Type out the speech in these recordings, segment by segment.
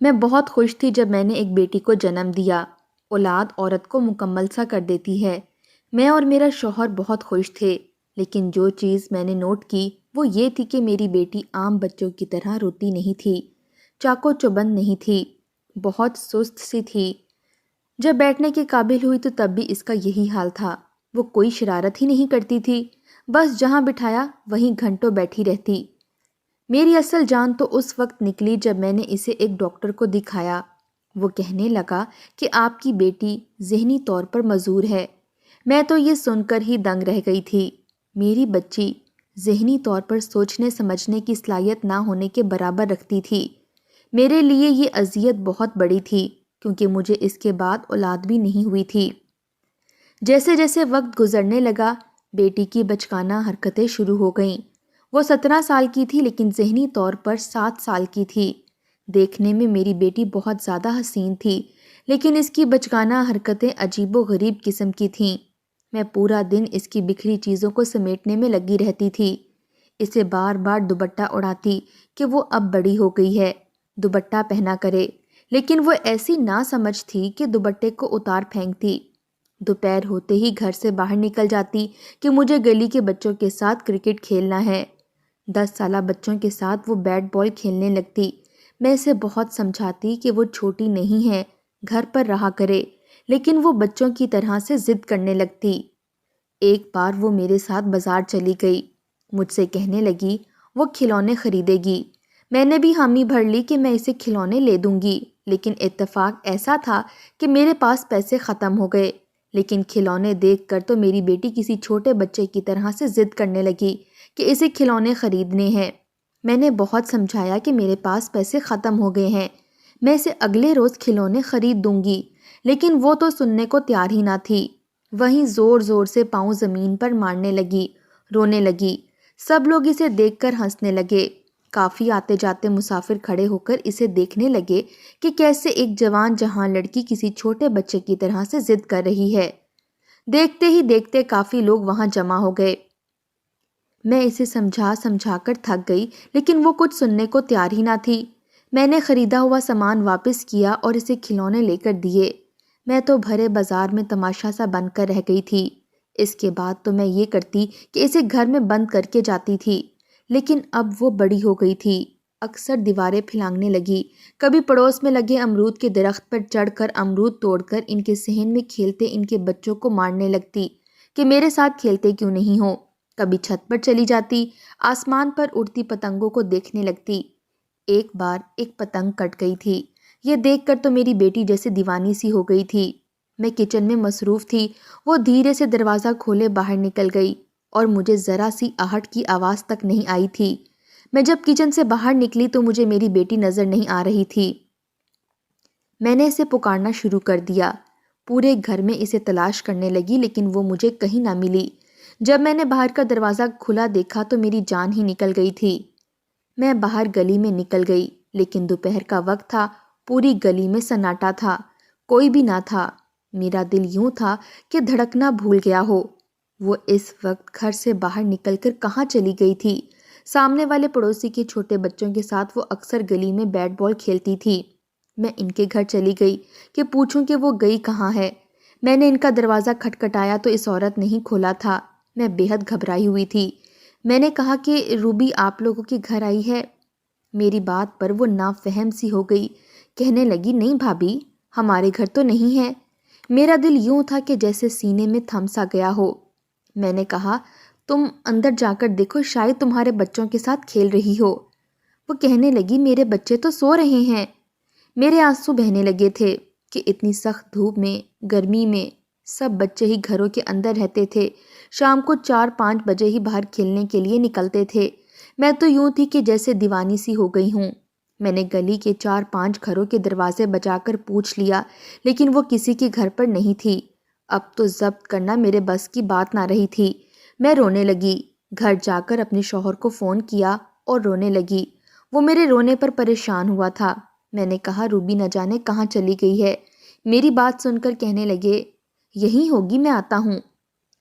میں بہت خوش تھی جب میں نے ایک بیٹی کو جنم دیا۔ اولاد عورت کو مکمل سا کر دیتی ہے۔ میں اور میرا شوہر بہت خوش تھے، لیکن جو چیز میں نے نوٹ کی وہ یہ تھی کہ میری بیٹی عام بچوں کی طرح روتی نہیں تھی، چاقو چوبند نہیں تھی، بہت سست سی تھی۔ جب بیٹھنے کے قابل ہوئی تو تب بھی اس کا یہی حال تھا۔ وہ کوئی شرارت ہی نہیں کرتی تھی، بس جہاں بٹھایا وہیں گھنٹوں بیٹھی رہتی۔ میری اصل جان تو اس وقت نکلی جب میں نے اسے ایک ڈاکٹر کو دکھایا۔ وہ کہنے لگا کہ آپ کی بیٹی ذہنی طور پر معذور ہے۔ میں تو یہ سن کر ہی دنگ رہ گئی تھی۔ میری بچی ذہنی طور پر سوچنے سمجھنے کی صلاحیت نہ ہونے کے برابر رکھتی تھی۔ میرے لیے یہ اذیت بہت بڑی تھی، کیونکہ مجھے اس کے بعد اولاد بھی نہیں ہوئی تھی۔ جیسے جیسے وقت گزرنے لگا، بیٹی کی بچگانہ حرکتیں شروع ہو گئیں۔ وہ 17 سال کی تھی، لیکن ذہنی طور پر 7 سال کی تھی۔ دیکھنے میں میری بیٹی بہت زیادہ حسین تھی، لیکن اس کی بچگانہ حرکتیں عجیب و غریب قسم کی تھیں۔ میں پورا دن اس کی بکھری چیزوں کو سمیٹنے میں لگی رہتی تھی، اسے بار بار دوپٹہ اڑاتی کہ وہ اب بڑی ہو گئی ہے، دوپٹہ پہنا کرے، لیکن وہ ایسی نہ سمجھ تھی کہ دوپٹے کو اتار پھینکتی۔ دوپہر ہوتے ہی گھر سے باہر نکل جاتی کہ مجھے گلی کے بچوں کے ساتھ کرکٹ کھیلنا ہے۔ 10 سالہ بچوں کے ساتھ وہ بیٹ بال کھیلنے لگتی۔ میں اسے بہت سمجھاتی کہ وہ چھوٹی نہیں ہے، گھر پر رہا کرے، لیکن وہ بچوں کی طرح سے ضد کرنے لگتی۔ ایک بار وہ میرے ساتھ بازار چلی گئی، مجھ سے کہنے لگی وہ کھلونے خریدے گی۔ میں نے بھی حامی بھر لی کہ میں اسے کھلونے لے دوں گی، لیکن اتفاق ایسا تھا کہ میرے پاس پیسے ختم ہو گئے۔ لیکن کھلونے دیکھ کر تو میری بیٹی کسی چھوٹے بچے کی طرح سے ضد کرنے لگی کہ اسے کھلونے خریدنے ہیں۔ میں نے بہت سمجھایا کہ میرے پاس پیسے ختم ہو گئے ہیں، میں اسے اگلے روز کھلونے خرید دوں گی، لیکن وہ تو سننے کو تیار ہی نہ تھی۔ وہیں زور زور سے پاؤں زمین پر مارنے لگی، رونے لگی۔ سب لوگ اسے دیکھ کر ہنسنے لگے۔ کافی آتے جاتے مسافر کھڑے ہو کر اسے دیکھنے لگے کہ کیسے ایک جوان جہاں لڑکی کسی چھوٹے بچے کی طرح سے ضد کر رہی ہے۔ دیکھتے ہی دیکھتے کافی لوگ وہاں جمع ہو گئے۔ میں اسے سمجھا کر تھک گئی، لیکن وہ کچھ سننے کو تیار ہی نہ تھی۔ میں نے خریدا ہوا سامان واپس کیا اور اسے کھلونے لے کر دیے۔ میں تو بھرے بازار میں تماشا سا بن کر رہ گئی تھی۔ اس کے بعد تو میں یہ کرتی کہ اسے گھر میں بند کر کے جاتی تھی، لیکن اب وہ بڑی ہو گئی تھی۔ اکثر دیواریں پھلانگنے لگی، کبھی پڑوس میں لگے امرود کے درخت پر چڑھ کر امرود توڑ کر ان کے صحن میں کھیلتے ان کے بچوں کو مارنے لگتی کہ میرے ساتھ کھیلتے کیوں نہیں ہو۔ کبھی چھت پر چلی جاتی، آسمان پر اڑتی پتنگوں کو دیکھنے لگتی۔ ایک بار ایک پتنگ کٹ گئی تھی، یہ دیکھ کر تو میری بیٹی جیسے دیوانی سی ہو گئی تھی۔ میں کچن میں مصروف تھی، وہ دھیرے سے دروازہ کھولے باہر نکل گئی اور مجھے ذرا سی آہٹ کی آواز تک نہیں آئی تھی۔ میں جب کچن سے باہر نکلی تو مجھے میری بیٹی نظر نہیں آ رہی تھی۔ میں نے اسے پکارنا شروع کر دیا، پورے گھر میں اسے تلاش کرنے لگی، لیکن وہ مجھے کہیں نہ ملی۔ جب میں نے باہر کا دروازہ کھلا دیکھا تو میری جان ہی نکل گئی تھی۔ میں باہر گلی میں نکل گئی، لیکن دوپہر کا وقت تھا، پوری گلی میں سناٹا تھا، کوئی بھی نہ تھا۔ میرا دل یوں تھا کہ دھڑکنا بھول گیا ہو۔ وہ اس وقت گھر سے باہر نکل کر کہاں چلی گئی تھی؟ سامنے والے پڑوسی کے چھوٹے بچوں کے ساتھ وہ اکثر گلی میں بیٹ بال کھیلتی تھی۔ میں ان کے گھر چلی گئی کہ پوچھوں کہ وہ گئی کہاں ہے۔ میں نے ان کا دروازہ کھٹکھٹایا تو اس عورت نے ہی کھولا تھا۔ میں بے حد گھبرائی ہوئی تھی۔ میں نے کہا کہ روبی آپ لوگوں کے گھر آئی ہے؟ میری بات پر وہ نافہم سی ہو گئی، کہنے لگی نہیں بھابھی، ہمارے گھر تو نہیں ہے۔ میرا دل یوں تھا کہ جیسے سینے میں تھم سا گیا ہو۔ میں نے کہا تم اندر جا کر دیکھو، شاید تمہارے بچوں کے ساتھ کھیل رہی ہو۔ وہ کہنے لگی میرے بچے تو سو رہے ہیں۔ میرے آنسو بہنے لگے تھے کہ اتنی سخت دھوپ میں، گرمی میں سب بچے ہی گھروں کے اندر رہتے تھے، شام کو 4-5 بجے ہی باہر کھیلنے کے لیے نکلتے تھے۔ میں تو یوں تھی کہ جیسے دیوانی سی ہو گئی ہوں۔ میں نے گلی کے 4-5 گھروں کے دروازے بجا کر پوچھ لیا، لیکن وہ کسی کے گھر پر نہیں تھی۔ اب تو ضبط کرنا میرے بس کی بات نہ رہی تھی۔ میں رونے لگی، گھر جا کر اپنے شوہر کو فون کیا اور رونے لگی۔ وہ میرے رونے پر پریشان ہوا تھا۔ میں نے کہا روبی نہ جانے کہاں چلی گئی ہے۔ میری بات سن کر کہنے لگے یہی ہوگی، میں آتا ہوں۔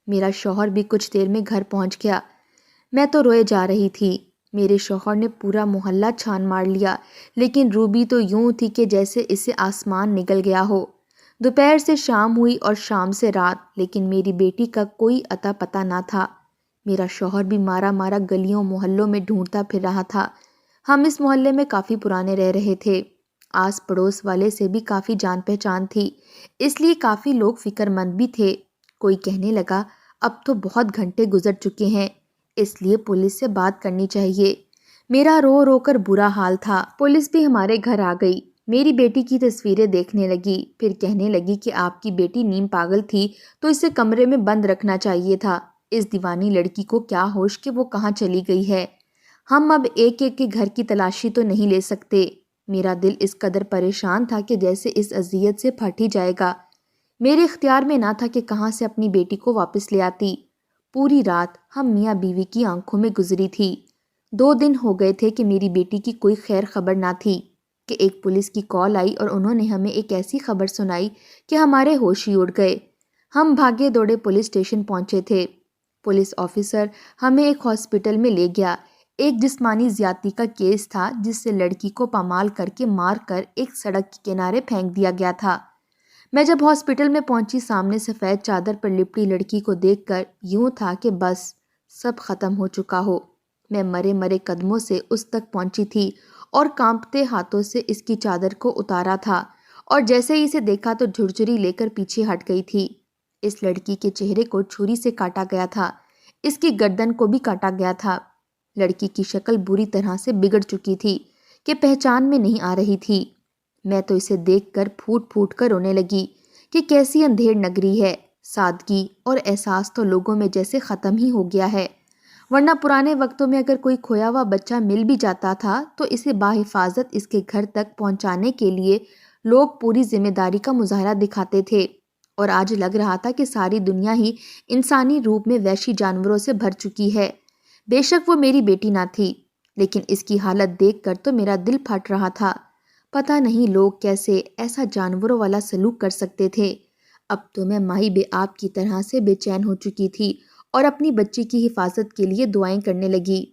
میرا شوہر بھی کچھ دیر میں گھر پہنچ گیا۔ میں تو روئے جا رہی تھی۔ میرے شوہر نے پورا محلہ چھان مار لیا، لیکن روبی تو یوں تھی کہ جیسے اسے آسمان نگل گیا ہو۔ دوپہر سے شام ہوئی اور شام سے رات، لیکن میری بیٹی کا کوئی اتا پتہ نہ تھا۔ میرا شوہر بھی مارا مارا گلیوں محلوں میں ڈھونڈتا پھر رہا تھا۔ ہم اس محلے میں کافی پرانے رہ رہے تھے، آس پڑوس والے سے بھی کافی جان پہچان تھی، اس لیے کافی لوگ فکر مند بھی تھے۔ کوئی کہنے لگا اب تو بہت گھنٹے گزر چکے ہیں، اس لیے پولیس سے بات کرنی چاہیے۔ میرا رو رو کر برا حال تھا۔ پولیس بھی ہمارے گھر آ گئی، میری بیٹی کی تصویریں دیکھنے لگی، پھر کہنے لگی کہ آپ کی بیٹی نیم پاگل تھی تو اسے کمرے میں بند رکھنا چاہیے تھا۔ اس دیوانی لڑکی کو کیا ہوش کہ وہ کہاں چلی گئی ہے۔ ہم اب ایک ایک کے گھر کی تلاشی تو نہیں لے سکتے۔ میرا دل اس قدر پریشان تھا کہ جیسے اس اذیت سے پھٹ ہی جائے گا۔ میرے اختیار میں نہ تھا کہ کہاں سے اپنی بیٹی کو واپس لے آتی۔ پوری رات ہم میاں بیوی کی آنکھوں میں گزری تھی۔ 2 دن ہو گئے تھے کہ میری بیٹی کی کوئی خیر خبر نہ تھی کہ ایک پولیس کی کال آئی اور انہوں نے ہمیں ایک ایسی خبر سنائی کہ ہمارے ہوش ہی اڑ گئے۔ ہم بھاگے دوڑے پولیس اسٹیشن پہنچے تھے۔ پولیس آفیسر ہمیں ایک ہاسپٹل میں لے گیا۔ ایک جسمانی زیادتی کا کیس تھا جس سے لڑکی کو پامال کر کے مار کر ایک سڑک کے کنارے پھینک دیا گیا تھا۔ میں جب ہاسپٹل میں پہنچی، سامنے سفید چادر پر لپٹی لڑکی کو دیکھ کر یوں تھا کہ بس سب ختم ہو چکا ہو۔ میں مرے مرے قدموں سے اس تک پہنچی تھی اور کانپتے ہاتھوں سے اس کی چادر کو اتارا تھا، اور جیسے ہی اسے دیکھا تو جھرجھری لے کر پیچھے ہٹ گئی تھی۔ اس لڑکی کے چہرے کو چھری سے کاٹا گیا تھا، اس کی گردن کو بھی کاٹا گیا تھا۔ لڑکی کی شکل بری طرح سے بگڑ چکی تھی کہ پہچان میں نہیں آ رہی تھی۔ میں تو اسے دیکھ کر پھوٹ پھوٹ کر رونے لگی کہ کیسی اندھیر نگری ہے۔ سادگی اور احساس تو لوگوں میں جیسے ختم ہی ہو گیا ہے، ورنہ پرانے وقتوں میں اگر کوئی کھویا ہوا بچہ مل بھی جاتا تھا تو اسے باحفاظت اس کے گھر تک پہنچانے کے لیے لوگ پوری ذمہ داری کا مظاہرہ دکھاتے تھے، اور آج لگ رہا تھا کہ ساری دنیا ہی انسانی روپ میں وحشی جانوروں سے بھر چکی ہے۔ بے شک وہ میری بیٹی نہ تھی، لیکن اس کی حالت دیکھ کر تو میرا دل پھٹ رہا تھا۔ پتہ نہیں لوگ کیسے ایسا جانوروں والا سلوک کر سکتے تھے۔ اب تو میں مائی بے آپ کی طرح سے بے چین ہو چکی تھی اور اپنی بچی کی حفاظت کے لیے دعائیں کرنے لگی۔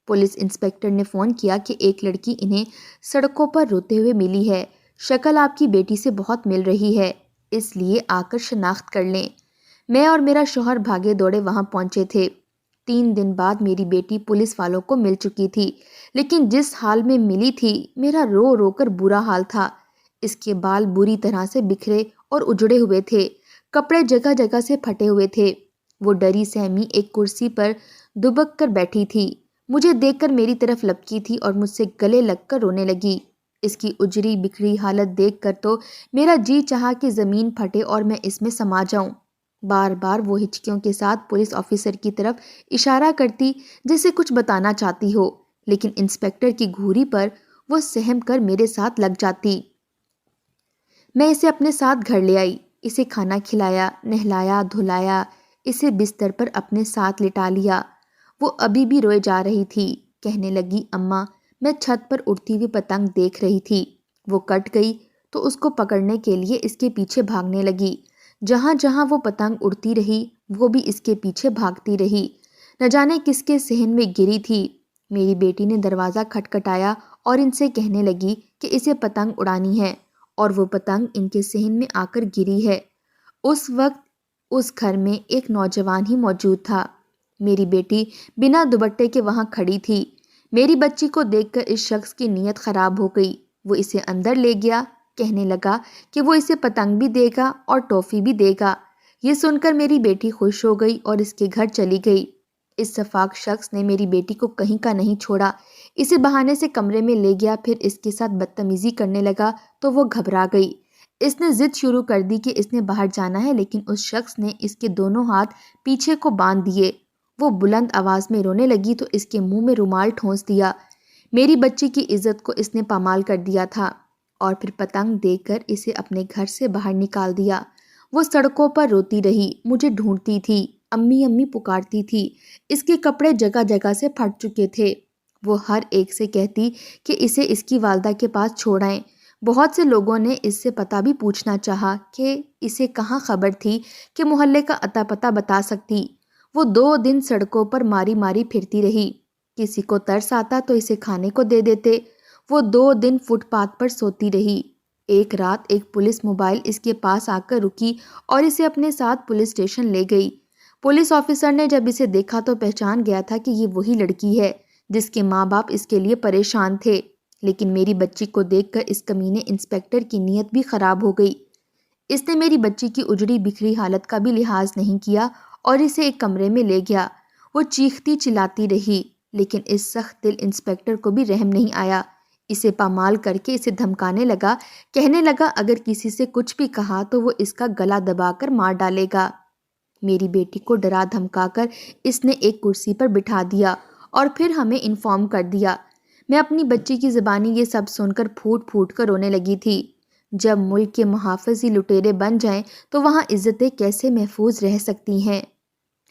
پولیس انسپکٹر نے فون کیا کہ ایک لڑکی انہیں سڑکوں پر روتے ہوئے ملی ہے، شکل آپ کی بیٹی سے بہت مل رہی ہے، اس لیے آ کر شناخت کر لیں۔ میں اور میرا شوہر بھاگے دوڑے وہاں پہنچے تھے۔ 3 دن بعد میری بیٹی پولیس والوں کو مل چکی تھی، لیکن جس حال میں ملی تھی میرا رو رو کر برا حال تھا۔ اس کے بال بری طرح سے بکھرے اور اجڑے ہوئے تھے، کپڑے جگہ جگہ سے پھٹے ہوئے تھے۔ وہ ڈری سہمی ایک کرسی پر دبک کر بیٹھی تھی، مجھے دیکھ کر میری طرف لپکی تھی اور مجھ سے گلے لگ کر رونے لگی۔ اس کی اجڑی بکھری حالت دیکھ کر تو میرا جی چاہا کہ زمین پھٹے اور میں اس میں سما جاؤں۔ بار بار وہ ہچکیوں کے ساتھ پولیس آفیسر کی طرف اشارہ کرتی جیسے کچھ بتانا چاہتی ہو، لیکن انسپکٹر کی گھوری پر وہ سہم کر میرے ساتھ لگ جاتی۔ میں اسے اپنے ساتھ گھر لے آئی، اسے کھانا کھلایا، نہلایا دھلایا، اسے بستر پر اپنے ساتھ لٹا لیا۔ وہ ابھی بھی روئے جا رہی تھی، کہنے لگی اماں میں چھت پر اڑتی ہوئی پتنگ دیکھ رہی تھی، وہ کٹ گئی تو اس کو پکڑنے کے لیے اس کے پیچھے بھاگنے لگی۔ جہاں جہاں وہ پتنگ اڑتی رہی وہ بھی اس کے پیچھے بھاگتی رہی، نہ جانے کس کے صحن میں گری تھی۔ میری بیٹی نے دروازہ کھٹکھٹایا اور ان سے کہنے لگی کہ اسے پتنگ اڑانی ہے، اور وہ پتنگ ان کے صحن میں آ کر گری ہے۔ اس وقت اس گھر میں ایک نوجوان ہی موجود تھا۔ میری بیٹی بنا دوپٹے کے وہاں کھڑی تھی۔ میری بچی کو دیکھ کر اس شخص کی نیت خراب ہو گئی، وہ اسے اندر لے گیا، کہنے لگا کہ وہ اسے پتنگ بھی دے گا اور ٹافی بھی دے گا۔ یہ سن کر میری بیٹی خوش ہو گئی اور اس کے گھر چلی گئی۔ اس سفاک شخص نے میری بیٹی کو کہیں کا نہیں چھوڑا، اسے بہانے سے کمرے میں لے گیا، پھر اس کے ساتھ بدتمیزی کرنے لگا تو وہ گھبرا گئی۔ اس نے ضد شروع کر دی کہ اس نے باہر جانا ہے، لیکن اس شخص نے اس کے دونوں ہاتھ پیچھے کو باندھ دیے۔ وہ بلند آواز میں رونے لگی تو اس کے منہ میں رومال ٹھونس دیا۔ میری بچی کی عزت کو اس نے پامال کر دیا تھا، اور پھر پتنگ دے کر اسے اپنے گھر سے باہر نکال دیا۔ وہ سڑکوں پر روتی رہی، مجھے ڈھونڈتی تھی، امی امی پکارتی تھی۔ اس کے کپڑے جگہ جگہ سے پھٹ چکے تھے۔ وہ ہر ایک سے کہتی کہ اسے اس کی والدہ کے پاس چھوڑ آئیں۔ بہت سے لوگوں نے اس سے پتہ بھی پوچھنا چاہا کہ اسے کہاں خبر تھی کہ محلے کا اتا پتہ بتا سکتی۔ وہ 2 دن سڑکوں پر ماری ماری پھرتی رہی۔ کسی کو ترس آتا تو اسے کھانے کو دے دیتے۔ وہ 2 دن فٹ پاتھ پر سوتی رہی۔ ایک رات ایک پولیس موبائل اس کے پاس آ کر رکی اور اسے اپنے ساتھ پولیس اسٹیشن لے گئی۔ پولیس آفیسر نے جب اسے دیکھا تو پہچان گیا تھا کہ یہ وہی لڑکی ہے جس کے ماں باپ اس کے لیے پریشان تھے، لیکن میری بچی کو دیکھ کر اس کمینے انسپیکٹر کی نیت بھی خراب ہو گئی۔ اس نے میری بچی کی اجڑی بکھری حالت کا بھی لحاظ نہیں کیا اور اسے ایک کمرے میں لے گیا۔ وہ چیختی چلاتی رہی، لیکن اس سخت دل انسپیکٹر کو بھی رحم نہیں آیا۔ اسے پامال کر کے اسے دھمکانے لگا، کہنے لگا اگر کسی سے کچھ بھی کہا تو وہ اس کا گلا دبا کر مار ڈالے گا۔ میری بیٹی کو ڈرا دھمکا کر اس نے ایک کرسی پر بٹھا دیا اور پھر ہمیں انفارم کر دیا۔ میں اپنی بچی کی زبانی یہ سب سن کر پھوٹ پھوٹ کر رونے لگی تھی۔ جب ملک کے محافظ ہی لٹیرے بن جائیں تو وہاں عزتیں کیسے محفوظ رہ سکتی ہیں؟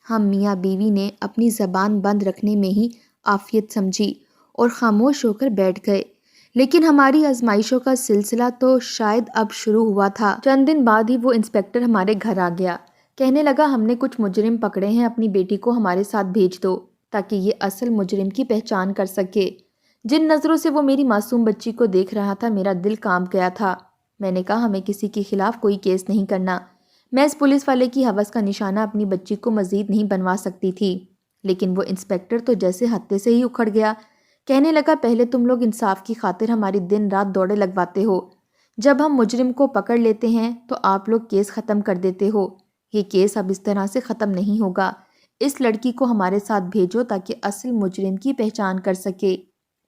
ہم میاں بیوی نے اپنی زبان بند رکھنے میں ہی عافیت سمجھی اور خاموش ہو کر بیٹھ گئے، لیکن ہماری آزمائشوں کا سلسلہ تو شاید اب شروع ہوا تھا۔ چند دن بعد ہی وہ انسپیکٹر ہمارے گھر آ گیا، کہنے لگا ہم نے کچھ مجرم پکڑے ہیں، اپنی بیٹی کو ہمارے ساتھ بھیج دو تاکہ یہ اصل مجرم کی پہچان کر سکے۔ جن نظروں سے وہ میری معصوم بچی کو دیکھ رہا تھا میرا دل کانپ گیا تھا۔ میں نے کہا ہمیں کسی کے خلاف کوئی کیس نہیں کرنا۔ میں اس پولیس والے کی ہوس کا نشانہ اپنی بچی کو مزید نہیں بنوا سکتی تھی، لیکن وہ انسپیکٹر تو جیسے ہتے سے ہی اکھڑ گیا۔ کہنے لگا پہلے تم لوگ انصاف کی خاطر ہماری دن رات دوڑے لگواتے ہو، جب ہم مجرم کو پکڑ لیتے ہیں تو آپ لوگ کیس ختم کر دیتے ہو۔ یہ کیس اب اس طرح سے ختم نہیں ہوگا۔ اس لڑکی کو ہمارے ساتھ بھیجو تاکہ اصل مجرم کی پہچان کر سکے۔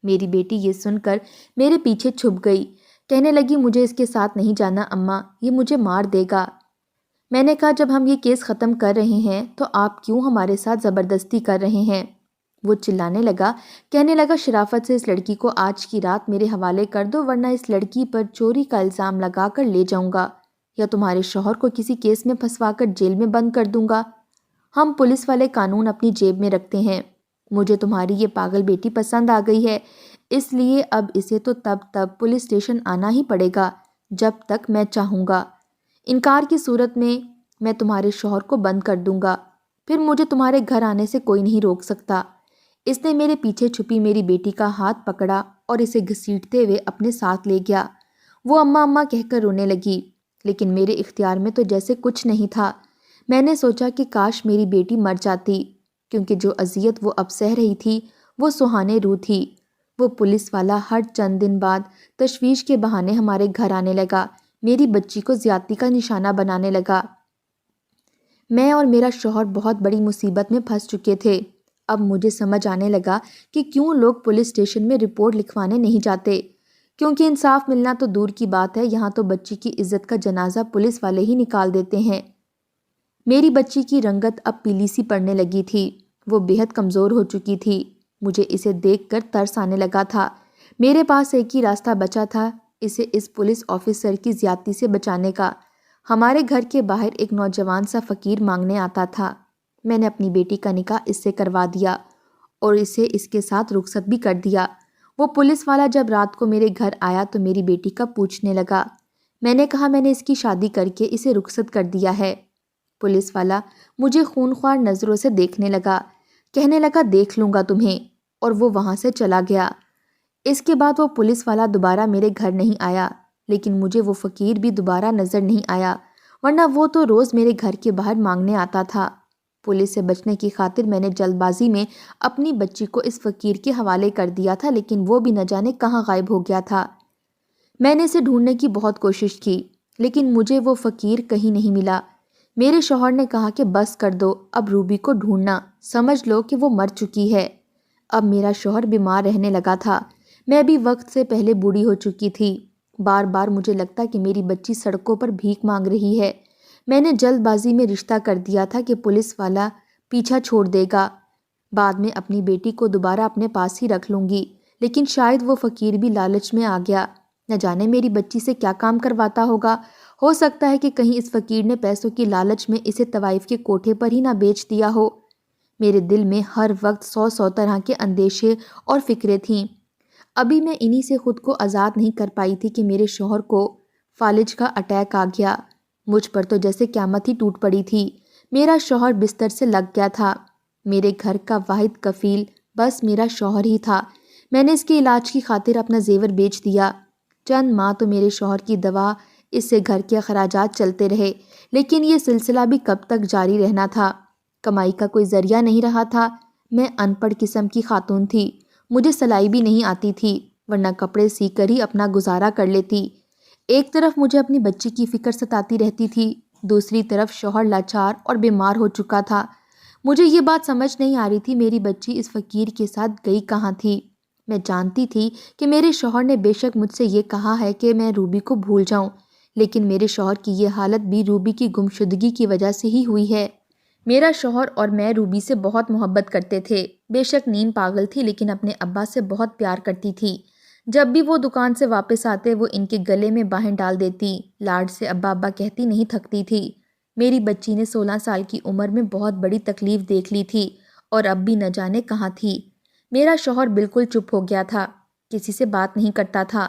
میری بیٹی یہ سن کر میرے پیچھے چھپ گئی، کہنے لگی مجھے اس کے ساتھ نہیں جانا اماں، یہ مجھے مار دے گا۔ میں نے کہا جب ہم یہ کیس ختم کر رہے ہیں تو آپ کیوں ہمارے ساتھ زبردستی کر رہے ہیں؟ وہ چلانے لگا، کہنے لگا شرافت سے اس لڑکی کو آج کی رات میرے حوالے کر دو ورنہ اس لڑکی پر چوری کا الزام لگا کر لے جاؤں گا یا تمہارے شوہر کو کسی کیس میں پھنسوا کر جیل میں بند کر دوں گا۔ ہم پولیس والے قانون اپنی جیب میں رکھتے ہیں۔ مجھے تمہاری یہ پاگل بیٹی پسند آ گئی ہے، اس لیے اب اسے تو تب پولیس اسٹیشن آنا ہی پڑے گا جب تک میں چاہوں گا۔ انکار کی صورت میں تمہارے شوہر کو بند کر دوں گا، پھر مجھے تمہارے گھر آنے سے کوئی نہیں روک سکتا۔ اس نے میرے پیچھے چھپی میری بیٹی کا ہاتھ پکڑا اور اسے گھسیٹتے ہوئے اپنے ساتھ لے گیا۔ وہ اماں اماں کہہ کر رونے لگی، لیکن میرے اختیار میں تو جیسے کچھ نہیں تھا۔ میں نے سوچا کہ کاش میری بیٹی مر جاتی، کیونکہ جو اذیت وہ اب سہ رہی تھی وہ سہانے روح تھی۔ وہ پولیس والا ہر چند دن بعد تشویش کے بہانے ہمارے گھر آنے لگا، میری بچی کو زیادتی کا نشانہ بنانے لگا۔ میں اور میرا شوہر بہت بڑی مصیبت میں پھنس چکے تھے۔ اب مجھے سمجھ آنے لگا کہ کیوں لوگ پولیس اسٹیشن میں رپورٹ لکھوانے نہیں جاتے، کیونکہ انصاف ملنا تو دور کی بات ہے، یہاں تو بچی کی عزت کا جنازہ پولیس والے ہی نکال دیتے ہیں۔ میری بچی کی رنگت اب پیلی سی پڑنے لگی تھی، وہ بے حد کمزور ہو چکی تھی۔ مجھے اسے دیکھ کر ترس آنے لگا تھا۔ میرے پاس ایک ہی راستہ بچا تھا، اسے اس پولیس آفیسر کی زیادتی سے بچانے کا۔ ہمارے گھر کے باہر ایک نوجوان سا فقیر مانگنے آتا تھا۔ میں نے اپنی بیٹی کا نکاح اس سے کروا دیا اور اسے اس کے ساتھ رخصت بھی کر دیا۔ وہ پولیس والا جب رات کو میرے گھر آیا تو میری بیٹی کا پوچھنے لگا۔ میں نے کہا میں نے اس کی شادی کر کے اسے رخصت کر دیا ہے۔ پولیس والا مجھے خونخوار نظروں سے دیکھنے لگا، کہنے لگا دیکھ لوں گا تمہیں، اور وہ وہاں سے چلا گیا۔ اس کے بعد وہ پولیس والا دوبارہ میرے گھر نہیں آیا، لیکن مجھے وہ فقیر بھی دوبارہ نظر نہیں آیا، ورنہ وہ تو روز میرے گھر کے باہر مانگنے آتا تھا۔ پولیس سے بچنے کی خاطر میں نے جلد بازی میں اپنی بچی کو اس فقیر کے حوالے کر دیا تھا، لیکن وہ بھی نہ جانے کہاں غائب ہو گیا تھا۔ میں نے اسے ڈھونڈنے کی بہت کوشش کی، لیکن مجھے وہ فقیر کہیں نہیں ملا۔ میرے شوہر نے کہا کہ بس کر دو، اب روبی کو ڈھونڈنا، سمجھ لو کہ وہ مر چکی ہے۔ اب میرا شوہر بیمار رہنے لگا تھا، میں بھی وقت سے پہلے بوڑھی ہو چکی تھی۔ بار بار مجھے لگتا کہ میری بچی سڑکوں پر بھیک مانگ رہی ہے۔ میں نے جلد بازی میں رشتہ کر دیا تھا کہ پولیس والا پیچھا چھوڑ دے گا، بعد میں اپنی بیٹی کو دوبارہ اپنے پاس ہی رکھ لوں گی، لیکن شاید وہ فقیر بھی لالچ میں آ گیا، نہ جانے میری بچی سے کیا کام کرواتا ہوگا۔ ہو سکتا ہے کہ کہیں اس فقیر نے پیسوں کی لالچ میں اسے طوائف کے کوٹھے پر ہی نہ بیچ دیا ہو۔ میرے دل میں ہر وقت 100 طرح کے اندیشے اور فکریں تھیں۔ ابھی میں انہی سے خود کو آزاد نہیں کر پائی تھی کہ میرے شوہر کو فالج کا اٹیک آ گیا۔ مجھ پر تو جیسے قیامت ہی ٹوٹ پڑی تھی۔ میرا شوہر بستر سے لگ گیا تھا۔ میرے گھر کا واحد کفیل بس میرا شوہر ہی تھا۔ میں نے اس کے علاج کی خاطر اپنا زیور بیچ دیا۔ چند ماہ تو میرے شوہر کی دوا، اس سے گھر کے اخراجات چلتے رہے، لیکن یہ سلسلہ بھی کب تک جاری رہنا تھا؟ کمائی کا کوئی ذریعہ نہیں رہا تھا۔ میں ان پڑھ قسم کی خاتون تھی، مجھے سلائی بھی نہیں آتی تھی، ورنہ کپڑے سی کر ہی اپنا گزارا کر لیتی۔ ایک طرف مجھے اپنی بچی کی فکر ستاتی رہتی تھی، دوسری طرف شوہر لاچار اور بیمار ہو چکا تھا۔ مجھے یہ بات سمجھ نہیں آ رہی تھی میری بچی اس فقیر کے ساتھ گئی کہاں تھی۔ میں جانتی تھی کہ میرے شوہر نے بے شک مجھ سے یہ کہا ہے کہ میں روبی کو بھول جاؤں، لیکن میرے شوہر کی یہ حالت بھی روبی کی گمشدگی کی وجہ سے ہی ہوئی ہے۔ میرا شوہر اور میں روبی سے بہت محبت کرتے تھے، بے شک نیم پاگل تھی، لیکن اپنے ابا سے بہت پیار کرتی تھی۔ جب بھی وہ دکان سے واپس آتے وہ ان کے گلے میں باہیں ڈال دیتی، لاڈ سے ابا ابا کہتی نہیں تھکتی تھی۔ میری بچی نے 16 سال کی عمر میں بہت بڑی تکلیف دیکھ لی تھی اور اب بھی نہ جانے کہاں تھی۔ میرا شوہر بالکل چپ ہو گیا تھا، کسی سے بات نہیں کرتا تھا،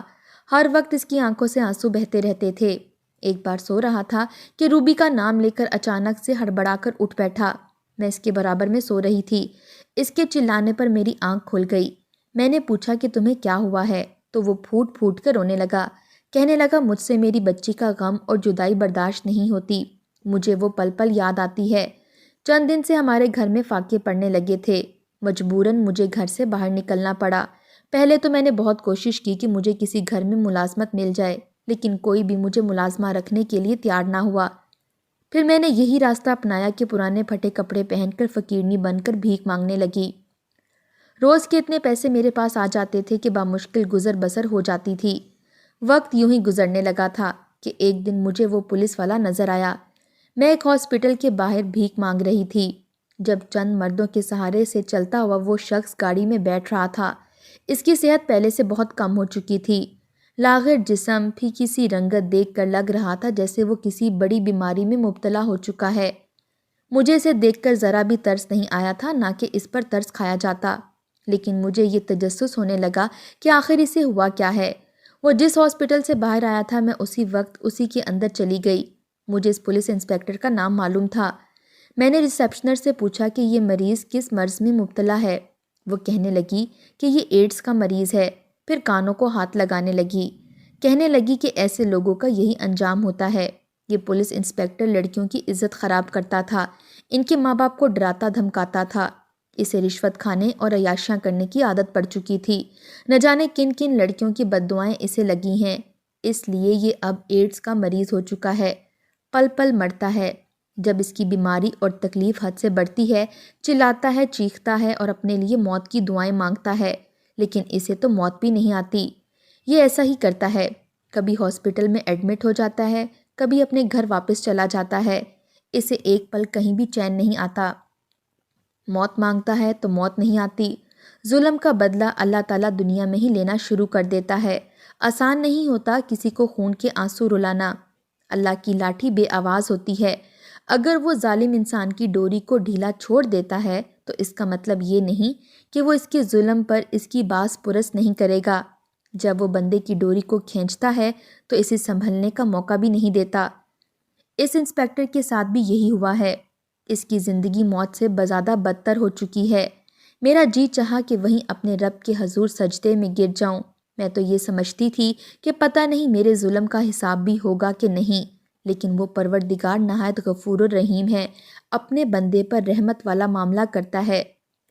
ہر وقت اس کی آنکھوں سے آنسو بہتے رہتے تھے۔ ایک بار سو رہا تھا کہ روبی کا نام لے کر اچانک سے ہڑبڑا کر اٹھ بیٹھا۔ میں اس کے برابر میں سو رہی تھی، اس کے چلانے پر میری آنکھ کھل گئی۔ میں نے پوچھا کہ تمہیں کیا ہوا ہے، تو وہ پھوٹ پھوٹ کر رونے لگا، کہنے لگا مجھ سے میری بچی کا غم اور جدائی برداشت نہیں ہوتی، مجھے وہ پل پل یاد آتی ہے۔ چند دن سے ہمارے گھر میں فاقے پڑنے لگے تھے، مجبوراً مجھے گھر سے باہر نکلنا پڑا۔ پہلے تو میں نے بہت کوشش کی کہ مجھے کسی گھر میں ملازمت مل جائے، لیکن کوئی بھی مجھے ملازمہ رکھنے کے لیے تیار نہ ہوا۔ پھر میں نے یہی راستہ اپنایا کہ پرانے پھٹے کپڑے پہن کر فقیرنی بن کر بھیک مانگنے لگی۔ روز کے اتنے پیسے میرے پاس آ جاتے تھے کہ بامشکل گزر بسر ہو جاتی تھی۔ وقت یوں ہی گزرنے لگا تھا کہ ایک دن مجھے وہ پولیس والا نظر آیا۔ میں ایک ہاسپٹل کے باہر بھیک مانگ رہی تھی جب چند مردوں کے سہارے سے چلتا ہوا وہ شخص گاڑی میں بیٹھ رہا تھا۔ اس کی صحت پہلے سے بہت کم ہو چکی تھی، لاغر جسم، پھیکی سی رنگت دیکھ کر لگ رہا تھا جیسے وہ کسی بڑی بیماری میں مبتلا ہو چکا ہے۔ مجھے اسے دیکھ کر ذرا بھی ترس نہیں آیا تھا، نہ کہ اس پر ترس کھایا جاتا، لیکن مجھے یہ تجسس ہونے لگا کہ آخر اسے ہوا کیا ہے۔ وہ جس ہاسپٹل سے باہر آیا تھا میں اسی وقت اسی کے اندر چلی گئی۔ مجھے اس پولیس انسپکٹر کا نام معلوم تھا۔ میں نے ریسیپشنر سے پوچھا کہ یہ مریض کس مرض میں مبتلا ہے۔ وہ کہنے لگی کہ یہ ایڈز کا مریض ہے، پھر کانوں کو ہاتھ لگانے لگی، کہنے لگی کہ ایسے لوگوں کا یہی انجام ہوتا ہے۔ یہ پولیس انسپکٹر لڑکیوں کی عزت خراب کرتا تھا، ان کے ماں باپ کو ڈراتا دھمکاتا تھا۔ اسے رشوت کھانے اور عیاشیاں کرنے کی عادت پڑ چکی تھی، نہ جانے کن کن لڑکیوں کی بد دعائیں اسے لگی ہیں، اس لیے یہ اب ایڈز کا مریض ہو چکا ہے، پل پل مرتا ہے۔ جب اس کی بیماری اور تکلیف حد سے بڑھتی ہے چلاتا ہے، چیختا ہے اور اپنے لیے موت کی دعائیں مانگتا ہے، لیکن اسے تو موت بھی نہیں آتی۔ یہ ایسا ہی کرتا ہے، کبھی ہاسپٹل میں ایڈمٹ ہو جاتا ہے، کبھی اپنے گھر واپس چلا جاتا ہے، اسے ایک پل کہیں بھی چین نہیں آتا۔ موت مانگتا ہے تو موت نہیں آتی۔ ظلم کا بدلہ اللہ تعالیٰ دنیا میں ہی لینا شروع کر دیتا ہے۔ آسان نہیں ہوتا کسی کو خون کے آنسو رلانا۔ اللہ کی لاٹھی بے آواز ہوتی ہے، اگر وہ ظالم انسان کی ڈوری کو ڈھیلا چھوڑ دیتا ہے تو اس کا مطلب یہ نہیں کہ وہ اس کے ظلم پر اس کی باز پرس نہیں کرے گا۔ جب وہ بندے کی ڈوری کو کھینچتا ہے تو اسے سنبھلنے کا موقع بھی نہیں دیتا۔ اس انسپکٹر کے ساتھ بھی یہی ہوا ہے، اس کی زندگی موت سے بزیادہ بدتر ہو چکی ہے۔ میرا جی چاہا کہ وہیں اپنے رب کے حضور سجدے میں گر جاؤں۔ میں تو یہ سمجھتی تھی کہ پتہ نہیں میرے ظلم کا حساب بھی ہوگا کہ نہیں، لیکن وہ پروردگار نہایت غفور الرحیم ہے، اپنے بندے پر رحمت والا معاملہ کرتا ہے۔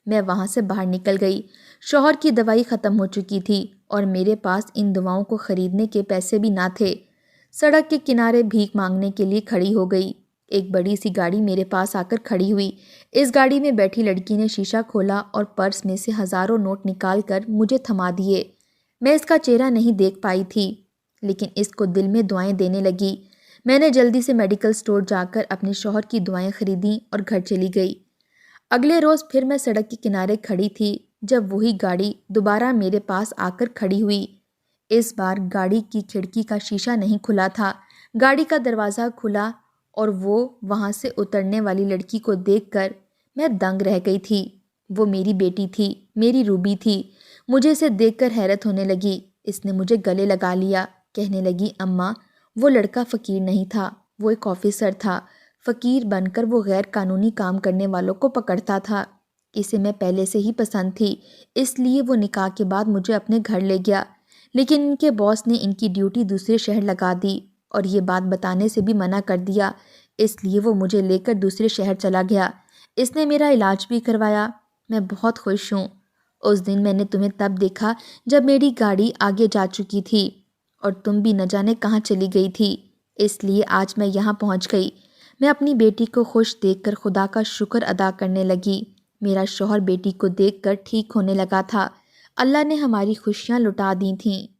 میں وہاں سے باہر نکل گئی، شوہر کی دوائی ختم ہو چکی تھی اور میرے پاس ان دواؤں کو خریدنے کے پیسے بھی نہ تھے۔ سڑک کے کنارے بھیک مانگنے کے لیے کھڑی ہو گئی۔ ایک بڑی سی گاڑی میرے پاس آ کر کھڑی ہوئی۔ اس گاڑی میں بیٹھی لڑکی نے شیشہ کھولا اور پرس میں سے ہزاروں نوٹ نکال کر مجھے تھما دیے۔ میں اس کا چہرہ نہیں دیکھ پائی تھی، لیکن اس کو دل میں دعائیں دینے لگی۔ میں نے جلدی سے میڈیکل سٹور جا کر اپنے شوہر کی دعائیں خریدیں اور گھر چلی گئی۔ اگلے روز پھر میں سڑک کے کنارے کھڑی تھی جب وہی گاڑی دوبارہ میرے پاس آ کر کھڑی ہوئی۔ اس بار گاڑی کی کھڑکی کا شیشہ نہیں کھلا تھا، گاڑی کا دروازہ کھلا اور وہ وہاں سے اترنے والی لڑکی کو دیکھ کر میں دنگ رہ گئی تھی۔ وہ میری بیٹی تھی، میری روبی تھی۔ مجھے اسے دیکھ کر حیرت ہونے لگی۔ اس نے مجھے گلے لگا لیا، کہنے لگی اماں وہ لڑکا فقیر نہیں تھا، وہ ایک آفیسر تھا، فقیر بن کر وہ غیر قانونی کام کرنے والوں کو پکڑتا تھا۔ اسے میں پہلے سے ہی پسند تھی، اس لیے وہ نکاح کے بعد مجھے اپنے گھر لے گیا، لیکن ان کے باس نے ان کی ڈیوٹی دوسرے شہر لگا دی اور یہ بات بتانے سے بھی منع کر دیا، اس لیے وہ مجھے لے کر دوسرے شہر چلا گیا۔ اس نے میرا علاج بھی کروایا، میں بہت خوش ہوں۔ اس دن میں نے تمہیں تب دیکھا جب میری گاڑی آگے جا چکی تھی اور تم بھی نہ جانے کہاں چلی گئی تھی، اس لیے آج میں یہاں پہنچ گئی۔ میں اپنی بیٹی کو خوش دیکھ کر خدا کا شکر ادا کرنے لگی۔ میرا شوہر بیٹی کو دیکھ کر ٹھیک ہونے لگا تھا۔ اللہ نے ہماری خوشیاں لٹا دی تھیں۔